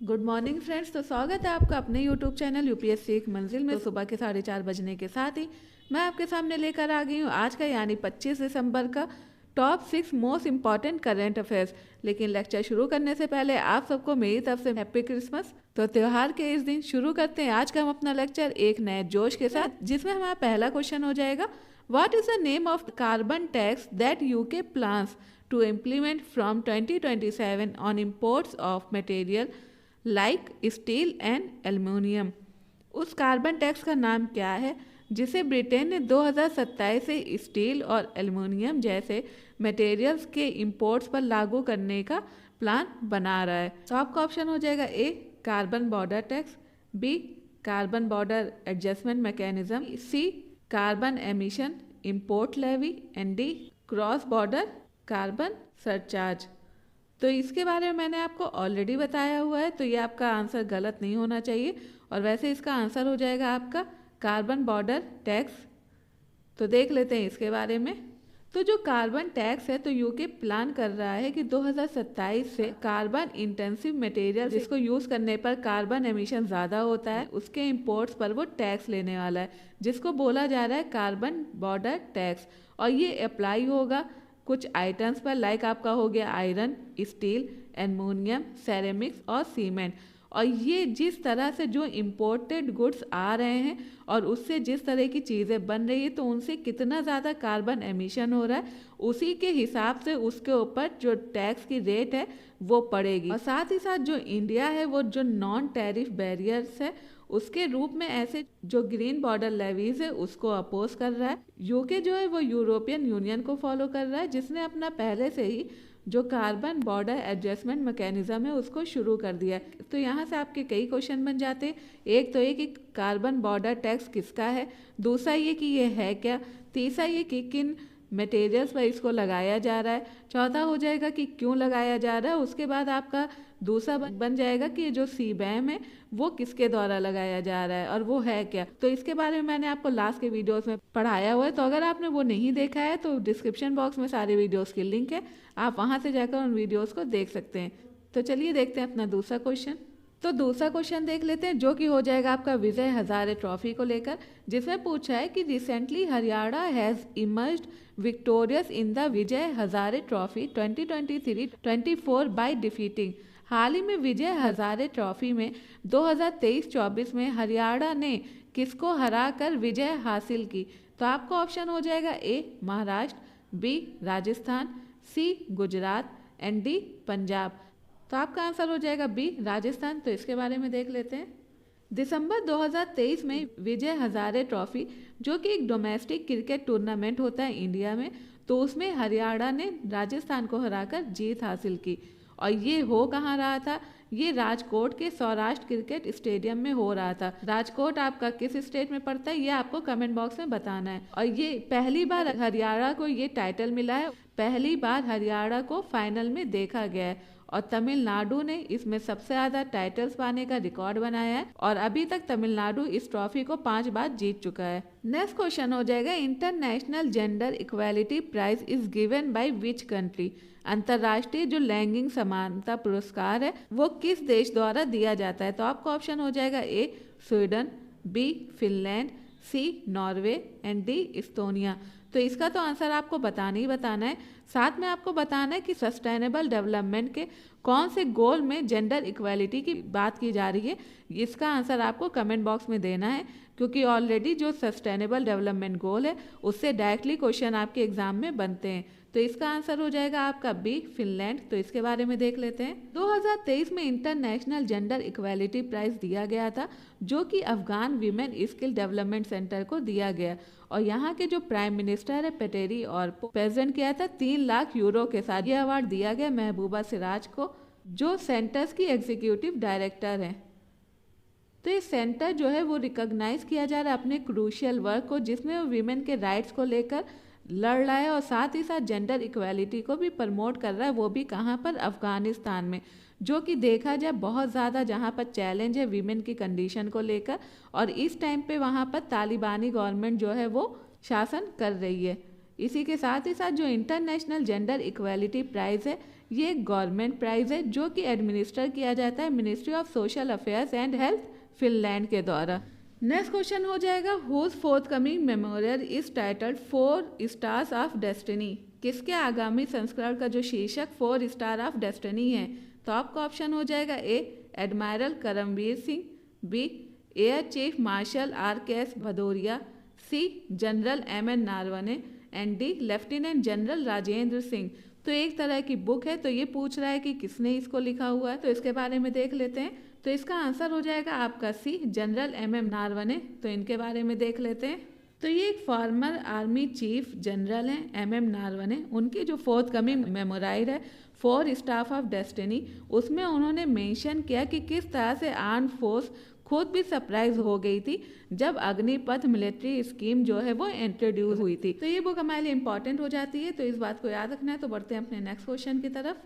Good morning friends. तो स्वागत है आपका अपने यूट्यूब चैनल यूपीएससी एक मंजिल में। सुबह के 4:30 बजने के साथ ही मैं आपके सामने लेकर आ गई हूँ आज का यानी 25 दिसंबर का top 6 most important current affairs. लेकिन लेक्चर शुरू करने से पहले आप सबको मेरी तरफ से हैप्पी क्रिसमस। तो त्योहार के इस दिन शुरू करते हैं आज का हम अपना लेक्चर एक नए जोश के साथ, जिसमें हमारा पहला क्वेश्चन हो जाएगा, what is the name of carbon tax that UK plans to implement from 2027 on imports of material like steel and aluminium. उस कार्बन टैक्स का नाम क्या है जिसे ब्रिटेन ने 2027 से स्टील और एल्युमिनियम जैसे मटेरियल्स के इंपोर्ट्स पर लागू करने का प्लान बना रहा है। तो आपका ऑप्शन हो जाएगा A carbon border tax, B carbon border adjustment mechanism, C carbon emission import levy and D cross border carbon surcharge. तो इसके बारे में मैंने आपको ऑलरेडी बताया हुआ है, तो ये आपका आंसर गलत नहीं होना चाहिए और वैसे इसका आंसर हो जाएगा आपका कार्बन बॉर्डर टैक्स। तो देख लेते हैं इसके बारे में। तो जो कार्बन टैक्स है, तो यूके प्लान कर रहा है कि 2027 से कार्बन इंटेंसिव मटेरियल जिसको यूज करने पर कार्बन एमिशन ज़्यादा होता है उसके इंपोर्ट्स पर वो टैक्स लेने वाला है, जिसको बोला जा रहा है कार्बन बॉर्डर टैक्स। और ये अप्लाई होगा कुछ आइटम्स पर, लाइक आपका हो गया आयरन, स्टील, एल्युमिनियम, सेरेमिक्स और सीमेंट। और ये जिस तरह से जो इम्पोर्टेड गुड्स आ रहे हैं और उससे जिस तरह की चीज़ें बन रही है, तो उनसे कितना ज़्यादा कार्बन एमिशन हो रहा है, उसी के हिसाब से उसके ऊपर जो टैक्स की रेट है वो पड़ेगी। और साथ ही साथ जो इंडिया है वो जो नॉन टैरिफ बैरियर्स है उसके रूप में ऐसे जो ग्रीन बॉर्डर लेवीज है उसको अपोज कर रहा है। यूके जो है वो यूरोपियन यूनियन को फॉलो कर रहा है, जिसने अपना पहले से ही जो कार्बन बॉर्डर एडजस्टमेंट मैकेनिज्म है उसको शुरू कर दिया है। तो यहाँ से आपके कई क्वेश्चन बन जाते हैं। एक तो ये कि कार्बन बॉर्डर टैक्स किसका है, दूसरा ये कि ये है क्या, तीसरा ये कि किन मटेरियल्स पर इसको लगाया जा रहा है, चौथा हो जाएगा कि क्यों लगाया जा रहा है, उसके बाद आपका दूसरा बन जाएगा कि जो सीबैम है वो किसके द्वारा लगाया जा रहा है और वो है क्या। तो इसके बारे में मैंने आपको लास्ट के वीडियोस में पढ़ाया हुआ है, तो अगर आपने वो नहीं देखा है तो डिस्क्रिप्शन बॉक्स में सारे वीडियोस की लिंक है, आप वहां से जाकर उन वीडियोस को देख सकते हैं। तो चलिए देखते हैं अपना दूसरा क्वेश्चन। तो दूसरा क्वेश्चन देख लेते हैं, जो कि हो जाएगा आपका विजय हजारे ट्रॉफी को लेकर, जिसमें पूछा है कि recently Haryana has emerged victorious in the Vijay Hazare trophy 2023-24 by defeating. हाल ही में विजय हजारे ट्रॉफी में 2023-24 में हरियाणा ने किसको हराकर विजय हासिल की। तो आपका ऑप्शन हो जाएगा A Maharashtra, B Rajasthan, C Gujarat and D Punjab. तो आपका आंसर हो जाएगा बी राजस्थान। तो इसके बारे में देख लेते हैं। दिसंबर 2023 में विजय हजारे ट्रॉफी, जो कि एक डोमेस्टिक क्रिकेट टूर्नामेंट होता है इंडिया में, तो उसमें हरियाणा ने राजस्थान को हराकर जीत हासिल की। और ये हो कहाँ रहा था, ये राजकोट के सौराष्ट्र क्रिकेट स्टेडियम में हो रहा था। राजकोट आपका किस स्टेट में पड़ता है ये आपको कमेंट बॉक्स में बताना है। और ये पहली बार हरियाणा को ये टाइटल मिला है, पहली बार हरियाणा को फाइनल में देखा गया है और तमिलनाडु ने इसमें सबसे ज्यादा टाइटल्स पाने का रिकॉर्ड बनाया है और अभी तक तमिलनाडु इस ट्रॉफी को 5 बार जीत चुका है। नेक्स्ट क्वेश्चन हो जाएगा, international gender equality prize is given by which country. अंतर्राष्ट्रीय जो लैंगिक समानता पुरस्कार है वो किस देश द्वारा दिया जाता है। तो आपका ऑप्शन हो जाएगा A Sweden, B Finland, C Norway and D Estonia. तो इसका तो आंसर आपको बताना ही बताना है, साथ में आपको बताना है कि सस्टेनेबल डेवलपमेंट के कौन से गोल में जेंडर इक्वालिटी की बात की जा रही है। इसका आंसर आपको कमेंट बॉक्स में देना है, क्योंकि ऑलरेडी जो सस्टेनेबल डेवलपमेंट गोल है उससे डायरेक्टली क्वेश्चन आपके एग्जाम में बनते हैं। तो इसका आंसर हो जाएगा आपका बी फिनलैंड। तो इसके बारे में देख लेते हैं। 2023 में इंटरनेशनल जेंडर इक्वालिटी प्राइज दिया गया था, जो कि Afghan women skill development centre को दिया गया और यहाँ के जो प्राइम मिनिस्टर है पेटेरी और प्रेजेंट किया था 3 लाख यूरो के साथ। ये अवार्ड दिया गया महबूबा सिराज को, जो सेंटर्स की एग्जीक्यूटिव डायरेक्टर हैं। तो ये सेंटर जो है वो रिकॉग्नाइज किया जा रहा है अपने क्रूशियल वर्क को, जिसमें वो वीमेन के राइट्स को लेकर लड़ रहा है और साथ ही साथ जेंडर इक्वालिटी को भी प्रमोट कर रहा है, वो भी कहाँ पर, अफगानिस्तान में, जो कि देखा जाए बहुत ज़्यादा जहाँ पर चैलेंज है वीमेन की कंडीशन को लेकर। और इस टाइम पे वहाँ पर तालिबानी गवर्नमेंट जो है वो शासन कर रही है। इसी के साथ ही साथ जो इंटरनेशनल जेंडर इक्वालिटी प्राइज़ है ये एक गवर्नमेंट प्राइज़ है जो कि एडमिनिस्टर किया जाता है ministry of social affairs and health Finland के द्वारा। नेक्स्ट क्वेश्चन हो जाएगा whose forthcoming memorial is titled 4 stars of destiny. किसके आगामी संस्करण का जो शीर्षक 4 स्टार ऑफ डेस्टिनी है? तो आपका ऑप्शन हो जाएगा A admiral Karambir Singh, B air chief marshal RKS Bhadauria, C general MN Naravane and D lieutenant general Rajendra Singh. तो एक तरह की बुक है, तो ये पूछ रहा है कि किसने इसको लिखा हुआ है, तो इसके बारे में देख लेते हैं। तो इसका आंसर हो जाएगा आपका सी जनरल MM नारवने। तो इनके बारे में देख लेते हैं। तो ये एक फॉर्मर आर्मी चीफ जनरल हैं MM नारवने। उनकी जो फोर्थकमिंग मेमोराइड है 4 स्टार ऑफ डेस्टिनी, उसमें उन्होंने मेंशन किया कि किस तरह से आर्म फोर्स खुद भी सरप्राइज हो गई थी जब अग्निपथ मिलिट्री स्कीम जो है वो इंट्रोड्यूस हुई थी। तो ये बुक हमारे लिए इंपॉर्टेंट हो जाती है, तो इस बात को याद रखना है। तो बढ़ते हैं अपने नेक्स्ट क्वेश्चन की तरफ।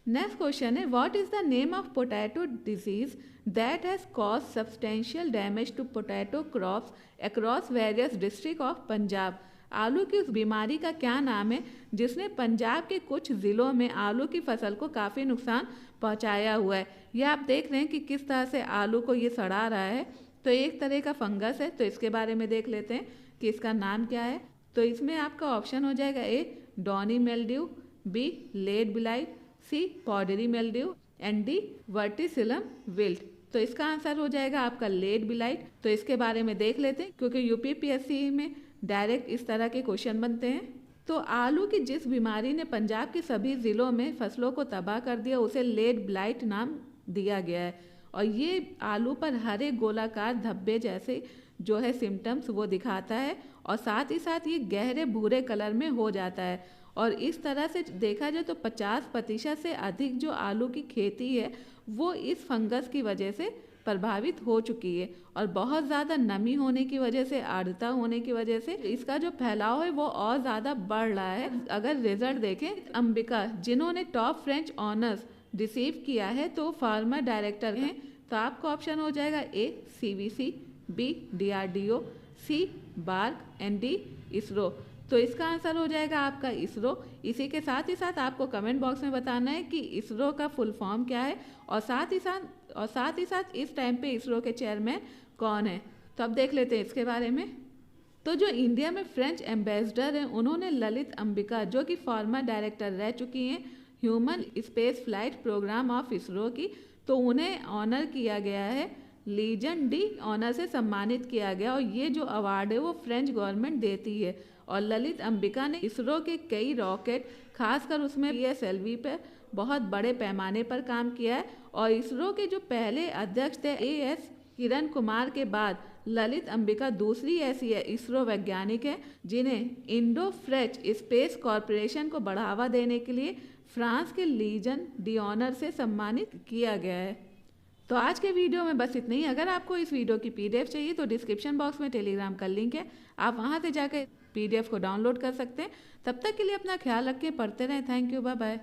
नेक्स्ट क्वेश्चन है what is the name of potato disease that has cause substantial damage to potato crops across various district of Punjab. आलू की उस बीमारी का क्या नाम है जिसने पंजाब के कुछ ज़िलों में आलू की फसल को काफ़ी नुकसान पहुंचाया हुआ है। ये आप देख रहे हैं कि किस तरह से आलू को ये सड़ा रहा है। तो एक तरह का फंगस है, तो इसके बारे में देख लेते हैं कि इसका नाम क्या है। तो इसमें आपका ऑप्शन हो जाएगा A downy mildew, B leaf blight, C powdery mildew and D verticillium wilt. तो इसका आंसर हो जाएगा आपका लेड ब्लाइट। तो इसके बारे में देख लेते हैं क्योंकि UPPSC में डायरेक्ट इस तरह के क्वेश्चन बनते हैं। तो आलू की जिस बीमारी ने पंजाब के सभी ज़िलों में फसलों को तबाह कर दिया उसे लेड ब्लाइट नाम दिया गया है। और ये आलू पर हरे गोलाकार धब्बे जैसे जो है सिम्टम्स वो दिखाता है और साथ ही साथ ये गहरे भूरे कलर में हो जाता है। और इस तरह से देखा जाए तो 50% से अधिक जो आलू की खेती है वो इस फंगस की वजह से प्रभावित हो चुकी है। और बहुत ज़्यादा नमी होने की वजह से, आर्द्रता होने की वजह से इसका जो फैलाव है वो और ज़्यादा बढ़ रहा है। अगर रिजल्ट देखें, अंबिका जिन्होंने टॉप फ्रेंच ऑनर्स रिसीव किया है तो फार्मर डायरेक्टर हैं। तो आपका ऑप्शन हो जाएगा A CVC, B DRDO, C BARC and D ISRO. तो इसका आंसर हो जाएगा आपका इसरो। इसी के साथ ही साथ आपको कमेंट बॉक्स में बताना है कि इसरो का फुल फॉर्म क्या है और साथ ही साथ इस टाइम पे इसरो के चेयरमैन कौन है। तो अब देख लेते हैं इसके बारे में। तो जो इंडिया में फ्रेंच एम्बेसडर हैं उन्होंने ललित अंबिका जो कि फॉर्मर डायरेक्टर रह चुकी हैं human space flight program of ISRO की, तो उन्हें ऑनर किया गया है, लीजन डी ऑनर से सम्मानित किया गया। और ये जो अवार्ड है वो फ्रेंच गवर्नमेंट देती है। और ललित अंबिका ने इसरो के कई रॉकेट, खासकर उसमें PSLV पे बहुत बड़े पैमाने पर काम किया है। और इसरो के जो पहले अध्यक्ष थे AS किरण कुमार के बाद ललित अंबिका दूसरी ऐसी इसरो वैज्ञानिक है जिन्हें इंडो फ्रेंच स्पेस कॉरपोरेशन को बढ़ावा देने के लिए फ्रांस के लीजन डी ऑनर से सम्मानित किया गया है। तो आज के वीडियो में बस इतना ही। अगर आपको इस वीडियो की PDF चाहिए तो डिस्क्रिप्शन बॉक्स में टेलीग्राम का लिंक है, आप वहां से जाकर PDF को डाउनलोड कर सकते हैं। तब तक के लिए अपना ख्याल रखें, पढ़ते रहें। Thank you, bye bye.